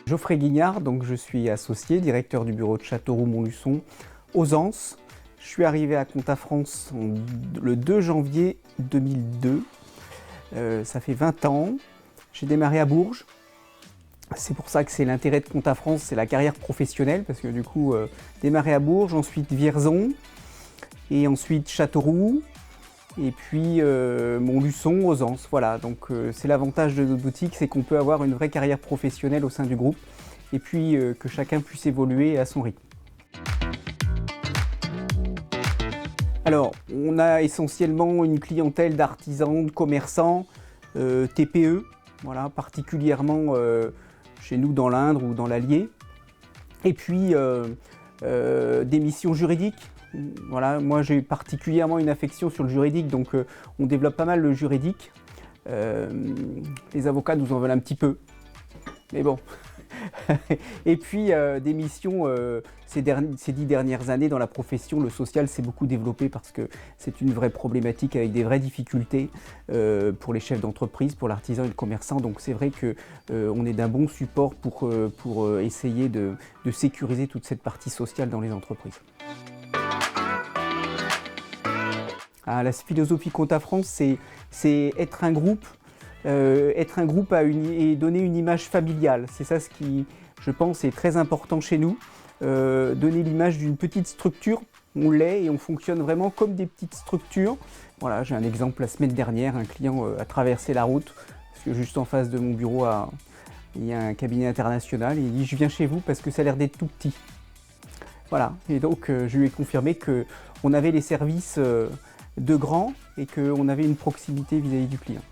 Geoffrey Guignard, donc je suis associé, directeur du bureau de Châteauroux-Montluçon aux Anses. Je suis arrivé à Conta-France le 2 janvier 2002. Ça fait 20 ans. J'ai démarré à Bourges. C'est pour ça que c'est l'intérêt de Conta-France, c'est la carrière professionnelle, parce que du coup, démarré à Bourges, ensuite Vierzon, et ensuite Châteauroux, et puis Montluçon aux Anses. Voilà, donc c'est l'avantage de notre boutique, c'est qu'on peut avoir une vraie carrière professionnelle au sein du groupe, et puis que chacun puisse évoluer à son rythme. Alors, on a essentiellement une clientèle d'artisans, de commerçants, TPE, voilà, particulièrement chez nous dans l'Indre ou dans l'Allier. Et puis des missions juridiques. Voilà, moi j'ai particulièrement une affection sur le juridique, donc on développe pas mal le juridique. Les avocats nous en veulent un petit peu, mais bon. Et puis des missions, ces 10 dernières années dans la profession, le social s'est beaucoup développé parce que c'est une vraie problématique avec des vraies difficultés pour les chefs d'entreprise, pour l'artisan et le commerçant. Donc c'est vrai qu'on est d'un bon support pour essayer de sécuriser toute cette partie sociale dans les entreprises. Ah, la philosophie Conta-France, c'est être un groupe. Et donner une image familiale. C'est ça ce qui, je pense, est très important chez nous. Donner l'image d'une petite structure, on l'est et on fonctionne vraiment comme des petites structures. Voilà, j'ai un exemple la semaine dernière, un client a traversé la route, parce que juste en face de mon bureau, il y a un cabinet international, et il dit « je viens chez vous parce que ça a l'air d'être tout petit ». Voilà, et donc je lui ai confirmé qu'on avait les services de grands et qu'on avait une proximité vis-à-vis du client.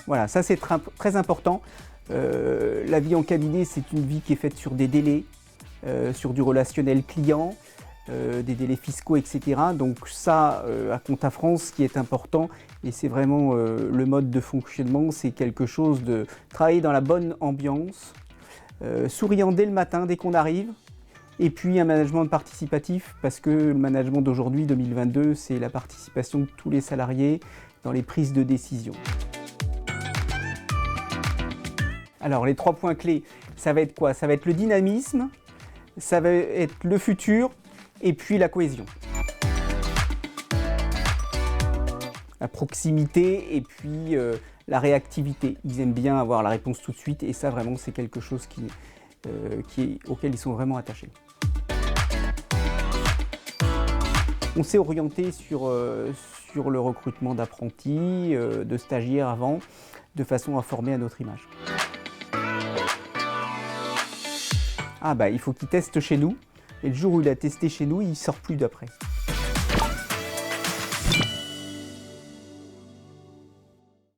Voilà, ça c'est très important. La vie en cabinet, c'est une vie qui est faite sur des délais, sur du relationnel client, des délais fiscaux, etc. Donc ça, à Conta-France, ce qui est important, et c'est vraiment le mode de fonctionnement, c'est quelque chose de travailler dans la bonne ambiance, souriant dès le matin, dès qu'on arrive, et puis un management participatif, parce que le management d'aujourd'hui, 2022, c'est la participation de tous les salariés dans les prises de décision. Alors les 3 points clés, ça va être quoi? Ça va être le dynamisme, ça va être le futur et puis la cohésion. La proximité et puis la réactivité. Ils aiment bien avoir la réponse tout de suite et ça vraiment c'est quelque chose auquel ils sont vraiment attachés. On s'est orienté sur le recrutement d'apprentis, de stagiaires avant, de façon à former à notre image. Ah bah il faut qu'il teste chez nous, et le jour où il a testé chez nous, il ne sort plus d'après.